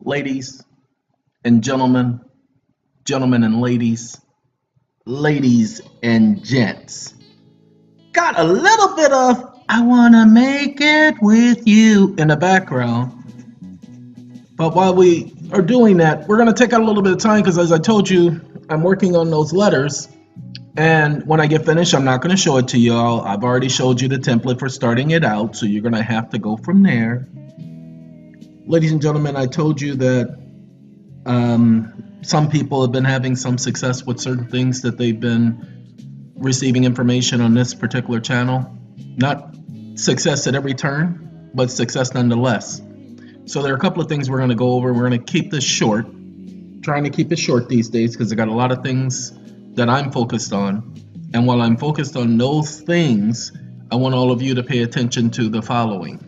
Ladies and gentlemen, gentlemen and ladies, ladies and gents. Got a little bit of I wanna make it with you in the background. But while we are doing that, we're gonna take out a little bit of time because as I told you, I'm working on those letters. And when I get finished, I'm not gonna show it to y'all. I've already showed you the template for starting it out, so you're gonna have to go from there. Ladies and gentlemen, I told you that some people have been having some success with certain things that they've been receiving information on this particular channel. Not success at every turn, but success nonetheless. So there are a couple of things we're going to go over. We're going to keep this short, trying to keep it short these days because I got a lot of things that I'm focused on. And while I'm focused on those things, I want all of you to pay attention to the following.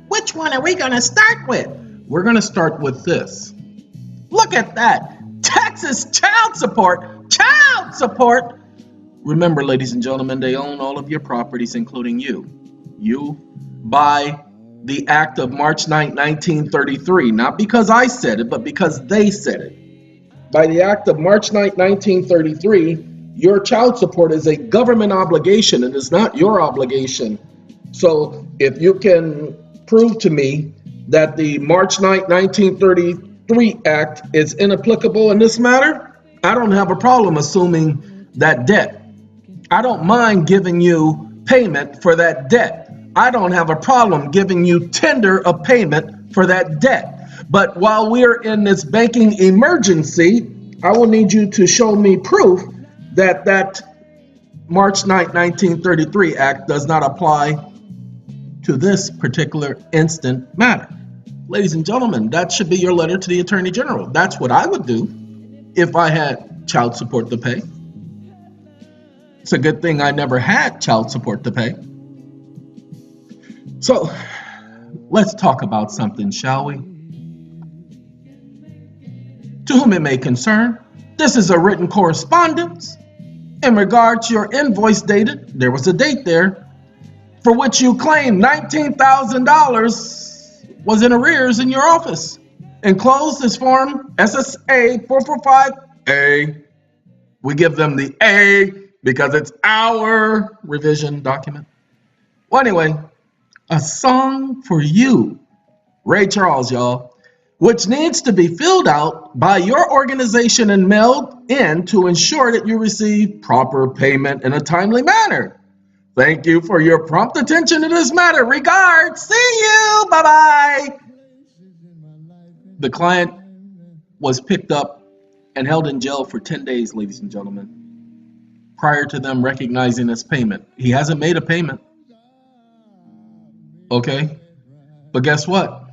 Which one are we going to start with? We're going to start with this. Look at that. Texas child support. Child support. Remember, ladies and gentlemen, they own all of your properties, including you. You, by the act of March 9, 1933, not because I said it, but because they said it. By the act of March 9, 1933, your child support is a government obligation and is not your obligation. So if you can prove to me that the March 9, 1933 Act is inapplicable in this matter, I don't have a problem assuming that debt. I don't mind giving you payment for that debt. I don't have a problem giving you tender of payment for that debt. But while we're in this banking emergency, I will need you to show me proof that that March 9, 1933 Act does not apply to this particular instant matter. Ladies and gentlemen, that should be your letter to the Attorney General. That's what I would do if I had child support to pay. It's a good thing I never had child support to pay. So, let's talk about something, shall we? To whom it may concern, this is a written correspondence in regard to your invoice dated, there was a date there, for which you claim $19,000 was in arrears in your office. Enclosed is form SSA 445A. We give them the A because it's our revision document. Well, anyway, a song for you, Ray Charles, y'all, which needs to be filled out by your organization and mailed in to ensure that you receive proper payment in a timely manner. Thank you for your prompt attention to this matter. Regards. See you. Bye-bye. The client was picked up and held in jail for 10 days, ladies and gentlemen, prior to them recognizing this payment. He hasn't made a payment. Okay? But guess what?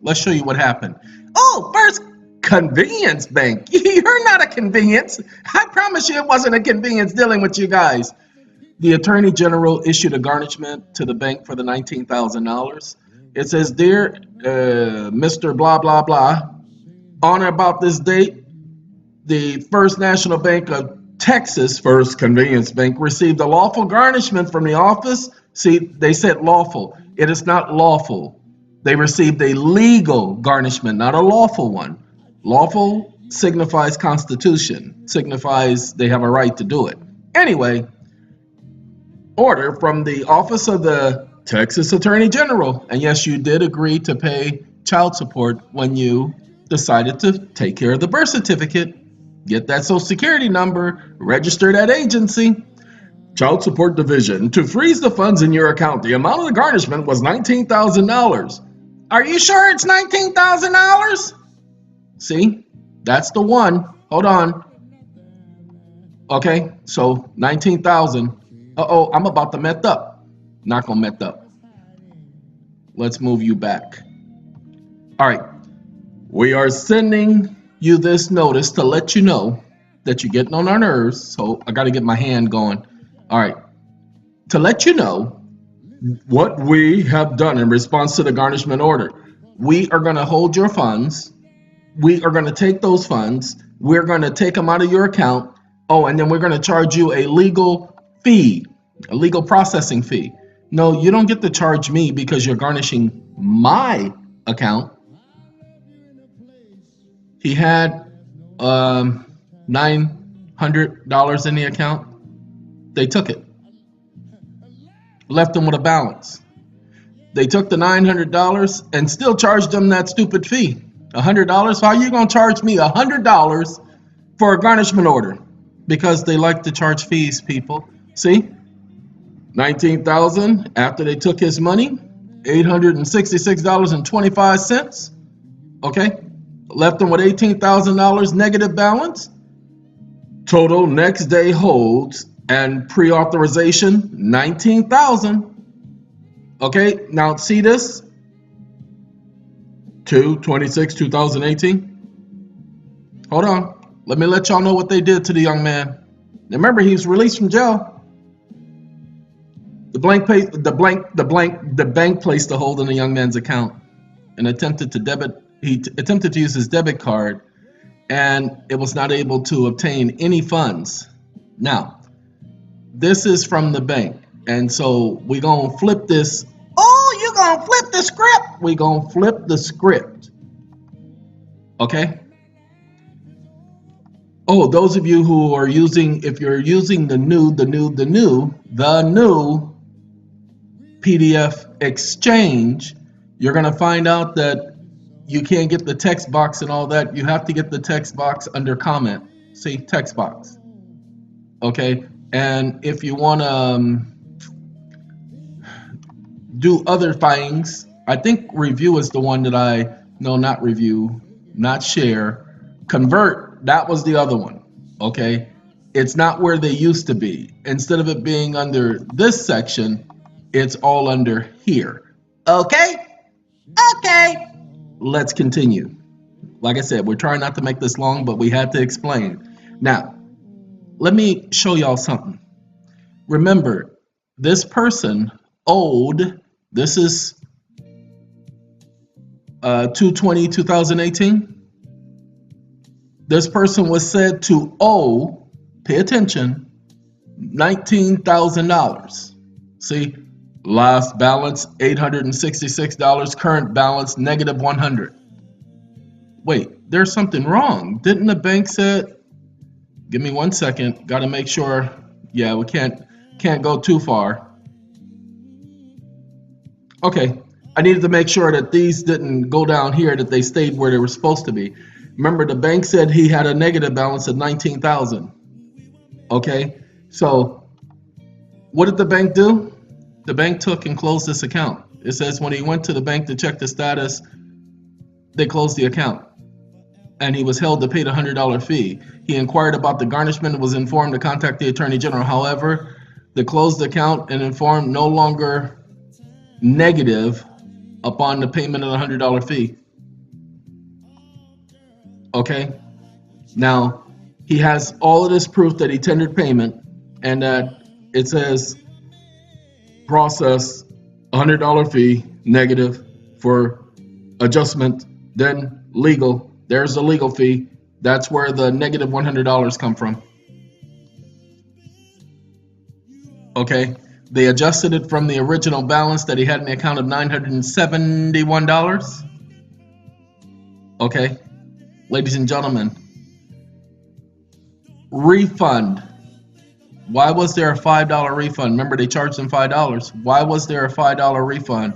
Let's show you what happened. Oh, first, convenience bank. You're not a convenience. I promise you it wasn't a convenience dealing with you guys. The Attorney General issued a garnishment to the bank for the $19,000. It says, Dear Mr. Blah, blah, blah, on or about this date, the First National Bank of Texas, First Convenience Bank, received a lawful garnishment from the office. See, they said lawful. It is not lawful. They received a legal garnishment, not a lawful one. Lawful signifies constitution, signifies they have a right to do it. Anyway, order from the Office of the Texas Attorney General. And yes, you did agree to pay child support when you decided to take care of the birth certificate, get that social security number, register that agency. Child Support Division, to freeze the funds in your account. The amount of the garnishment was $19,000. Are you sure it's $19,000? See, that's the one. Hold on. Okay, so 19,000. Uh-oh, I'm about to mess up. Not gonna mess up. Let's move you back. All right, we are sending you this notice to let you know that you're getting on our nerves. So I got to get my hand going. All right, to let you know what we have done in response to the garnishment order. We are going to hold your funds. We are going to take those funds. We're going to take them out of your account. Oh, and then we're going to charge you a legal fee, a legal processing fee. No, you don't get to charge me because you're garnishing my account. He had $900 in the account. They took it, left him with a balance. They took the $900 and still charged him that stupid fee, $100. How are you going to charge me $100 for a garnishment order? Because they like to charge fees, people. See, $19,000 after they took his money, $866.25. Okay, left him with $18,000 negative balance. Total next day holds and pre-authorization $19,000. Okay, now see this? 2/26/2018. Hold on. Let me let y'all know what they did to the young man. Remember, he was released from jail. The bank placed a hold on the young man's account and attempted to use his debit card, and it was not able to obtain any funds. Now, this is from the bank, and so we're gonna flip this. Oh, you're gonna flip the script? We're gonna flip the script. Okay? Oh, those of you who are if you're using the new PDF exchange, you're going to find out that you can't get the text box and all that. You have to get the text box under comment. See, text box. Okay, and if you want to do other things, I think review is the one that not review, not share. Convert, that was the other one. Okay, it's not where they used to be. Instead of it being under this section, it's all under here. Okay, let's continue. Like I said, we're trying not to make this long, but we had to explain. Now, let me show y'all something. Remember, this person owed, this is 2/20/2018. This person was said to owe, pay attention, $19,000. See, last balance $866, current balance -100. Wait, there's something wrong. Didn't the bank say? Give me 1 second. Got to make sure. Yeah, we can't go too far. Okay, I needed to make sure that these didn't go down here, that they stayed where they were supposed to be. Remember, the bank said he had a negative balance of $19,000. Okay, so what did the bank do? The bank took and closed this account. It says when he went to the bank to check the status, they closed the account, and he was held to pay the $100 fee. He inquired about the garnishment and was informed to contact the Attorney General. However, the closed account and informed no longer negative upon the payment of the $100 fee. Okay, now he has all of this proof that he tendered payment and that it says process $100 fee negative for adjustment, then legal. There's the legal fee. That's where the negative $100 come from. Okay, they adjusted it from the original balance that he had in the account of $971. Okay, ladies and gentlemen, refund. Why was there a $5 refund? Remember, they charged him $5. Why was there a $5 refund?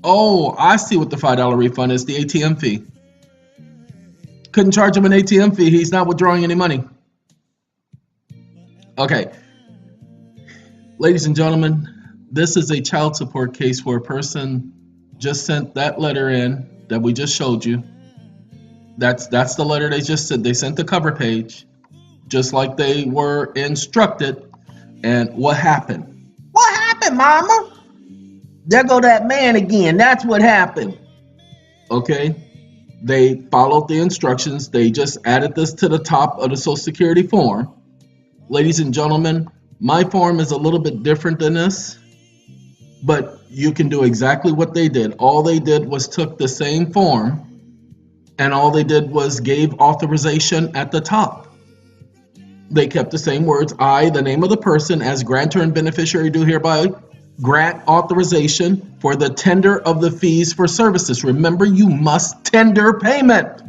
Oh, I see what the $5 refund is, the ATM fee. Couldn't charge him an ATM fee. He's not withdrawing any money. Okay. Ladies and gentlemen, this is a child support case where a person just sent that letter in that we just showed you. That's the letter they just sent. They sent the cover page, just like they were instructed. And what happened? What happened, Mama? There go that man again. That's what happened. Okay. They followed the instructions. They just added this to the top of the Social Security form. Ladies and gentlemen, my form is a little bit different than this, but you can do exactly what they did. All they did was took the same form, and all they did was gave authorization at the top. They kept the same words, I, the name of the person, as grantor and beneficiary do hereby grant authorization for the tender of the fees for services. Remember, you must tender payment.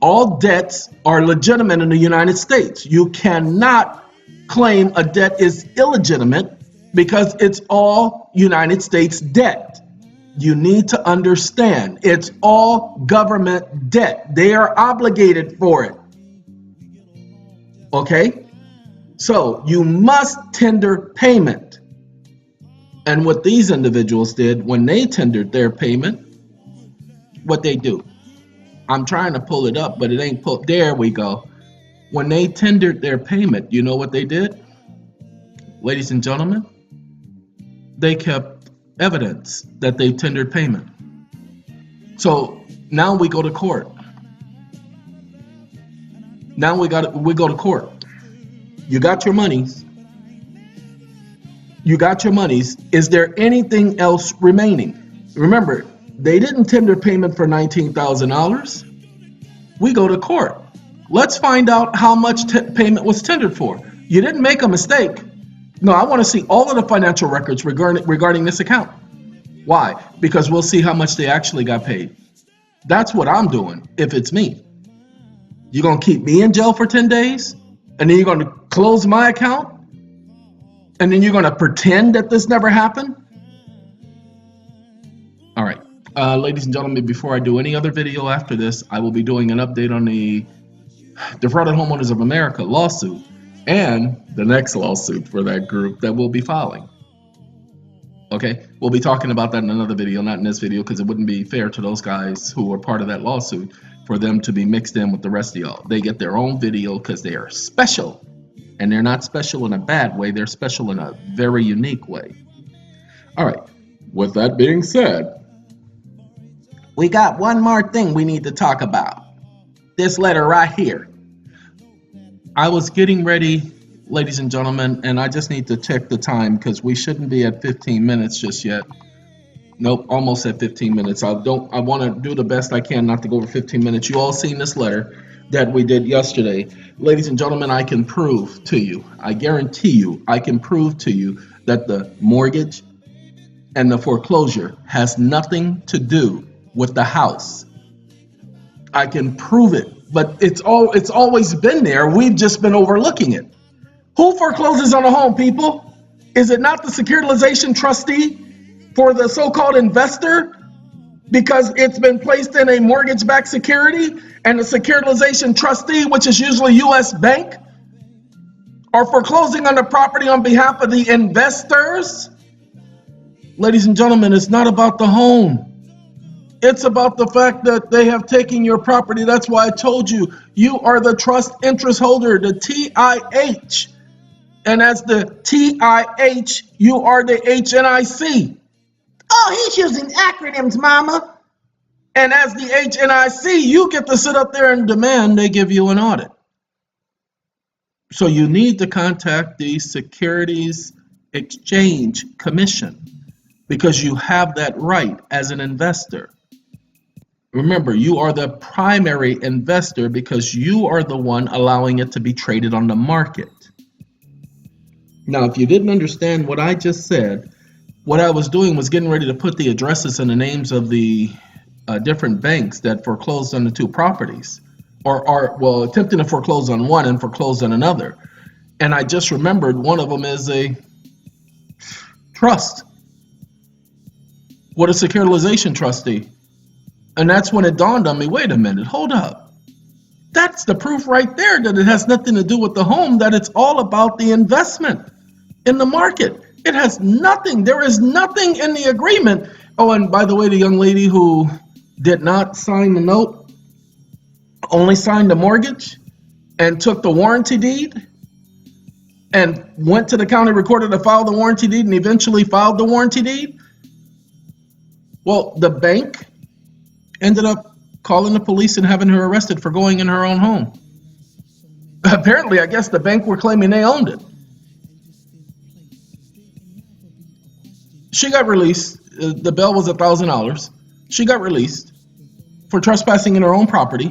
All debts are legitimate in the United States. You cannot claim a debt is illegitimate because it's all United States debt. You need to understand it's all government debt. They are obligated for it. Okay? So you must tender payment. And what these individuals did when they tendered their payment, what they do. I'm trying to pull it up, but it ain't pulled. There we go. When they tendered their payment, you know what they did? Ladies and gentlemen, they kept evidence that they tendered payment. So now we go to court. Now we go to court. You got your monies. You got your monies. Is there anything else remaining? Remember, they didn't tender payment for $19,000. We go to court. Let's find out how much payment was tendered for. You didn't make a mistake. No, I want to see all of the financial records regarding this account. Why? Because we'll see how much they actually got paid. That's what I'm doing if it's me. You're going to keep me in jail for 10 days? And then you're going to close my account? And then you're going to pretend that this never happened? All right. Ladies and gentlemen, before I do any other video after this, I will be doing an update on the Defrauded Homeowners of America lawsuit and the next lawsuit for that group that we'll be filing. Okay, we'll be talking about that in another video, not in this video, because it wouldn't be fair to those guys who were part of that lawsuit for them to be mixed in with the rest of y'all. They get their own video because they are special, and they're not special in a bad way. They're special in a very unique way. All right, with that being said, we got one more thing we need to talk about. This letter right here. I was getting ready, ladies and gentlemen, and I just need to check the time because we shouldn't be at 15 minutes just yet. Nope, almost at 15 minutes. I want to do the best I can not to go over 15 minutes. You all seen this letter that we did yesterday. Ladies and gentlemen, I can prove to you, I guarantee you, I can prove to you that the mortgage and the foreclosure has nothing to do with the house. I can prove it, but it's always been there. We've just been overlooking it. Who forecloses on a home, people? Is it not the securitization trustee for the so-called investor? Because it's been placed in a mortgage-backed security, and the securitization trustee, which is usually U.S. Bank, are foreclosing on the property on behalf of the investors. Ladies and gentlemen, it's not about the home. It's about the fact that they have taken your property. That's why I told you, you are the trust interest holder, the TIH. And as the TIH, you are the HNIC. Oh, he's using acronyms, mama. And as the HNIC, you get to sit up there and demand they give you an audit. So you need to contact the Securities Exchange Commission because you have that right as an investor. Remember, you are the primary investor because you are the one allowing it to be traded on the market. Now, if you didn't understand what I just said, what I was doing was getting ready to put the addresses and the names of the different banks that foreclosed on the two properties, or attempting to foreclose on one and foreclose on another. And I just remembered one of them is a trust. What a securitization trustee. And that's when it dawned on me, wait a minute, hold up. That's the proof right there that it has nothing to do with the home, that it's all about the investment in the market. It has nothing. There is nothing in the agreement. Oh, and by the way, the young lady who did not sign the note, only signed the mortgage and took the warranty deed and went to the county recorder to file the warranty deed and eventually filed the warranty deed. Well, the bank ended up calling the police and having her arrested for going in her own home. Apparently, I guess the bank were claiming they owned it. She got released. The bail was $1,000. She got released for trespassing in her own property.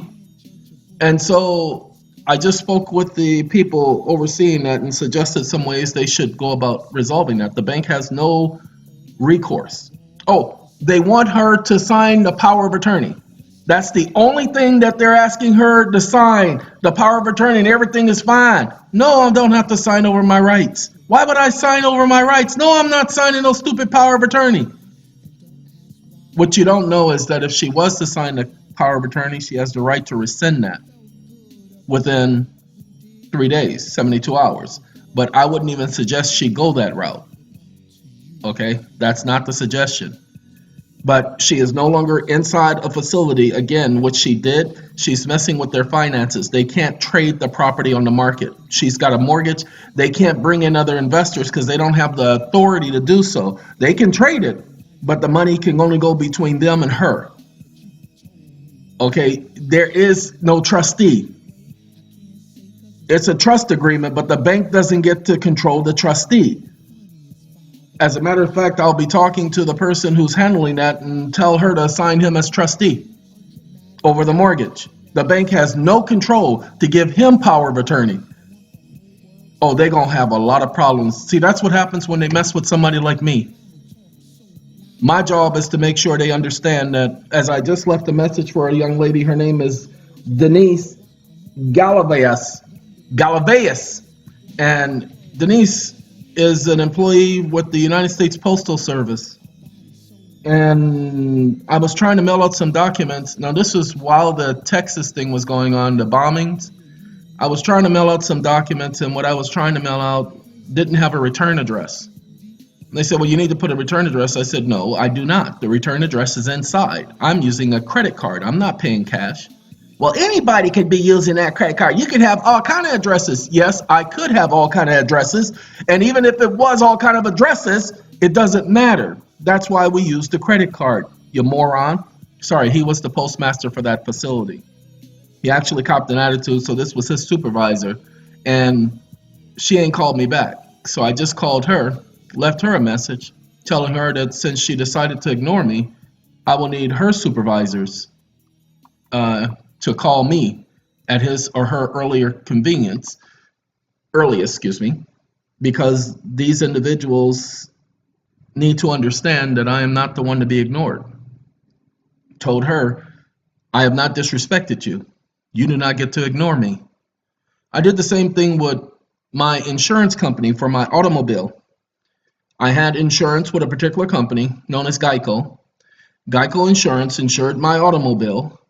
And so I just spoke with the people overseeing that and suggested some ways they should go about resolving that. The bank has no recourse. Oh, they want her to sign the power of attorney. That's the only thing that they're asking her to sign, the power of attorney, and everything is fine. No, I don't have to sign over my rights. Why would I sign over my rights? No, I'm not signing no stupid power of attorney. What you don't know is that if she was to sign the power of attorney, she has the right to rescind that within 3 days, 72 hours. But I wouldn't even suggest she go that route. Okay, that's not the suggestion. But she is no longer inside a facility. Again, what she did, she's messing with their finances. They can't trade the property on the market. She's got a mortgage. They can't bring in other investors because they don't have the authority to do so. They can trade it, but the money can only go between them and her. Okay, there is no trustee. It's a trust agreement, but the bank doesn't get to control the trustee. As a matter of fact, I'll be talking to the person who's handling that and tell her to assign him as trustee over the mortgage. The bank has no control to give him power of attorney. Oh, they're going to have a lot of problems. See, that's what happens when they mess with somebody like me. My job is to make sure they understand that, as I just left a message for a young lady, her name is Denise Galaveas. And Denise is an employee with the United States Postal Service. And I was trying to mail out some documents. Now, this was while the Texas thing was going on, the bombings. I was trying to mail out some documents, and what I was trying to mail out didn't have a return address. And they said, well, you need to put a return address. I said, no, I do not. The return address is inside. I'm using a credit card. I'm not paying cash. Well, anybody could be using that credit card. You could have all kind of addresses. Yes, I could have all kind of addresses. And even if it was all kind of addresses, it doesn't matter. That's why we use the credit card, you moron. Sorry, he was the postmaster for that facility. He actually copped an attitude, so this was his supervisor. And she ain't called me back. So I just called her, left her a message, telling her that since she decided to ignore me, I will need her supervisors to call me at his or her earliest, because these individuals need to understand that I am not the one to be ignored. Told her, I have not disrespected you. You do not get to ignore me. I did the same thing with my insurance company for my automobile. I had insurance with a particular company known as Geico. Geico Insurance insured my automobile.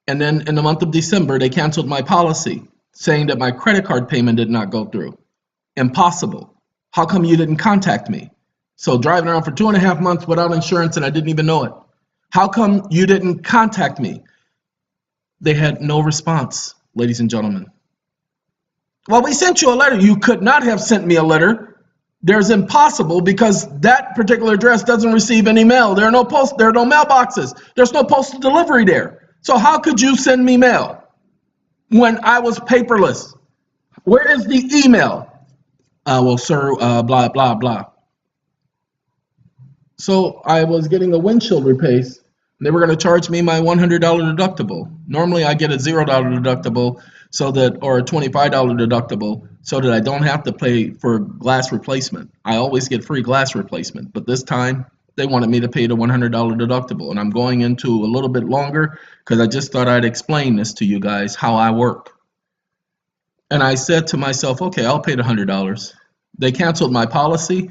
And then in the month of December, they canceled my policy, saying that my credit card payment did not go through. Impossible. How come you didn't contact me? So driving around for 2.5 months without insurance and I didn't even know it. How come you didn't contact me? They had no response, ladies and gentlemen. Well, we sent you a letter. You could not have sent me a letter. There's impossible because that particular address doesn't receive any mail. There are no mailboxes. There's no postal delivery there. So how could you send me mail when I was paperless? Where is the email? Well, sir, blah, blah, blah. So I was getting a windshield replaced. They were going to charge me my $100 deductible. Normally I get a $0 deductible or a $25 deductible so that I don't have to pay for glass replacement. I always get free glass replacement, but this time they wanted me to pay the $100 deductible, and I'm going into a little bit longer because I just thought I'd explain this to you guys, how I work. And I said to myself, okay, I'll pay the $100. They canceled my policy.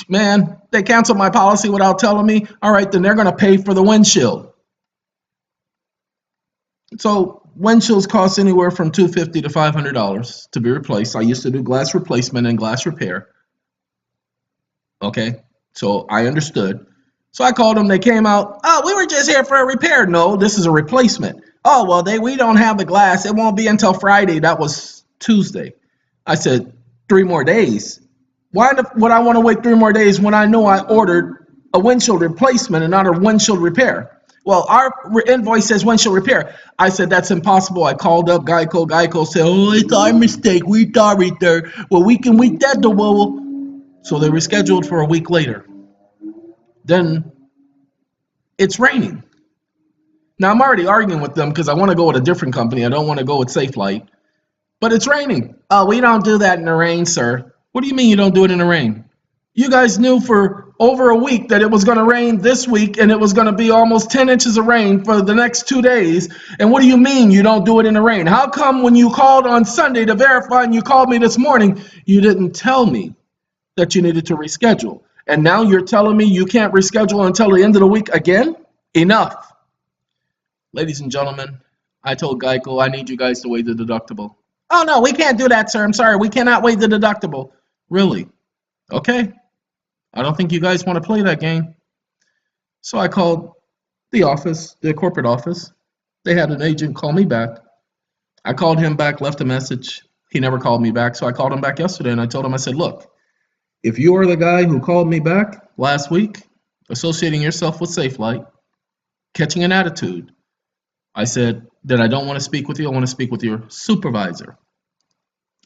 Man, they canceled my policy without telling me. All right, then they're going to pay for the windshield. So windshields cost anywhere from $250 to $500 to be replaced. I used to do glass replacement and glass repair. Okay. So I understood. So I called them. They came out. Oh, we were just here for a repair. No, this is a replacement. Oh, well, we don't have the glass. It won't be until Friday. That was Tuesday. I said, 3 more days. Why would I want to wait 3 more days when I know I ordered a windshield replacement and not a windshield repair? Well, our invoice says windshield repair. I said, that's impossible. I called up Geico. Geico said, oh, it's our mistake. We sorry, sir. Well, we can wait that. So they rescheduled for a week later. Then it's raining. Now I'm already arguing with them because I want to go with a different company. I don't want to go with Safelite. But it's raining. Oh, we don't do that in the rain, sir. What do you mean you don't do it in the rain? You guys knew for over a week that it was going to rain this week and it was going to be almost 10 inches of rain for the next 2 days. And what do you mean you don't do it in the rain? How come when you called on Sunday to verify and you called me this morning, you didn't tell me that you needed to reschedule? And now you're telling me you can't reschedule until the end of the week again? Enough. Ladies and gentlemen, I told Geico I need you guys to waive the deductible. Oh, no, we can't do that, sir. I'm sorry. We cannot waive the deductible. Really? Okay. I don't think you guys want to play that game. So I called the office, the corporate office. They had an agent call me back. I called him back, left a message. He never called me back. So I called him back yesterday and I told him, I said, look, if you are the guy who called me back last week, associating yourself with Safelite, catching an attitude, I said that I don't want to speak with you. I want to speak with your supervisor.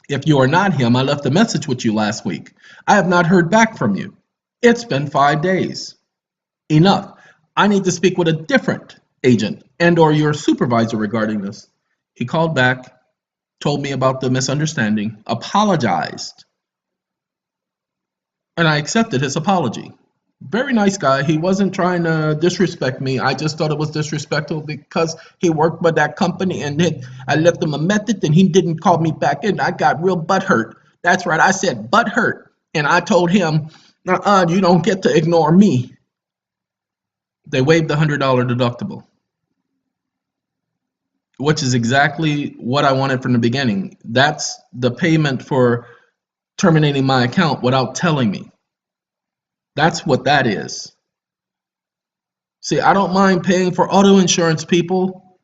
If you are not him, I left a message with you last week. I have not heard back from you. It's been 5 days. Enough. I need to speak with a different agent and or your supervisor regarding this. He called back, told me about the misunderstanding, apologized, and I accepted his apology. Very nice guy. He wasn't trying to disrespect me. I just thought it was disrespectful because he worked with that company and then I left him a message and he didn't call me back in. I got real butthurt. That's right. I said butthurt. And I told him, you don't get to ignore me. They waived the $100 deductible, which is exactly what I wanted from the beginning. That's the payment for terminating my account without telling me. That's what that is. See, I don't mind paying for auto insurance, people.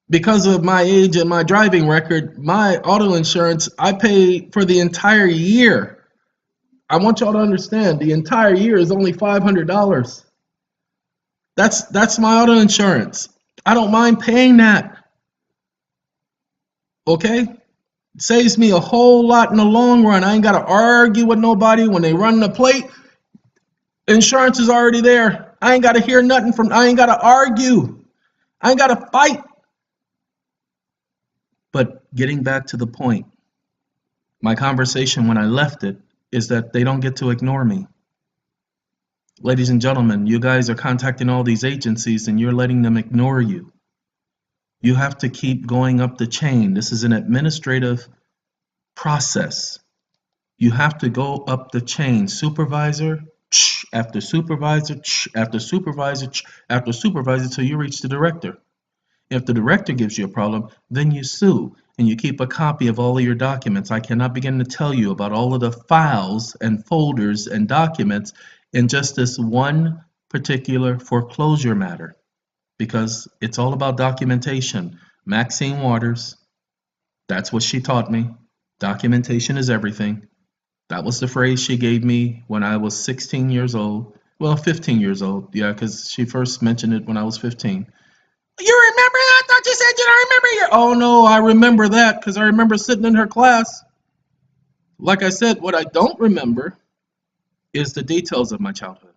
Because of my age and my driving record, my auto insurance, I pay for the entire year. I want y'all to understand, the entire year is only $500. That's my auto insurance. I don't mind paying that. Okay? It saves me a whole lot in the long run. I ain't got to argue with nobody when they run the plate. Insurance is already there. I ain't got to hear nothing I ain't got to argue. I ain't got to fight. But getting back to the point, my conversation when I left it is that they don't get to ignore me. Ladies and gentlemen, you guys are contacting all these agencies and you're letting them ignore you. You have to keep going up the chain. This is an administrative process. You have to go up the chain. Supervisor, after supervisor, after supervisor, after supervisor, till you reach the director. If the director gives you a problem, then you sue and you keep a copy of all of your documents. I cannot begin to tell you about all of the files and folders and documents in just this one particular foreclosure matter, because it's all about documentation. Maxine Waters, that's what she taught me. Documentation is everything. That was the phrase she gave me when I was 16 years old. Well, 15 years old, yeah, because she first mentioned it when I was 15. You remember that? I thought you said you don't remember. Oh, no, I remember that because I remember sitting in her class. Like I said, what I don't remember is the details of my childhood.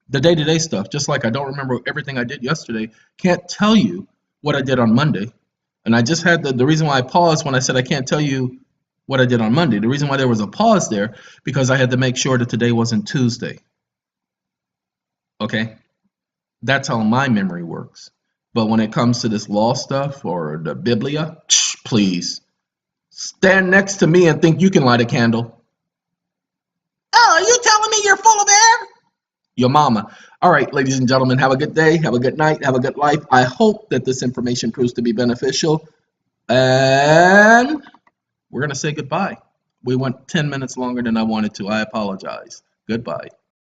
The day-to-day stuff, just like I don't remember everything I did yesterday. Can't tell you what I did on Monday. And I just had the reason why I paused when I said I can't tell you what I did on Monday. The reason why there was a pause there, because I had to make sure that today wasn't Tuesday. Okay? That's how my memory works. But when it comes to this law stuff or the Biblia, please stand next to me and think you can light a candle. Oh, are you telling me you're full of air? Your mama. All right, ladies and gentlemen, have a good day, have a good night, have a good life. I hope that this information proves to be beneficial. And we're going to say goodbye. We went 10 minutes longer than I wanted to. I apologize. Goodbye.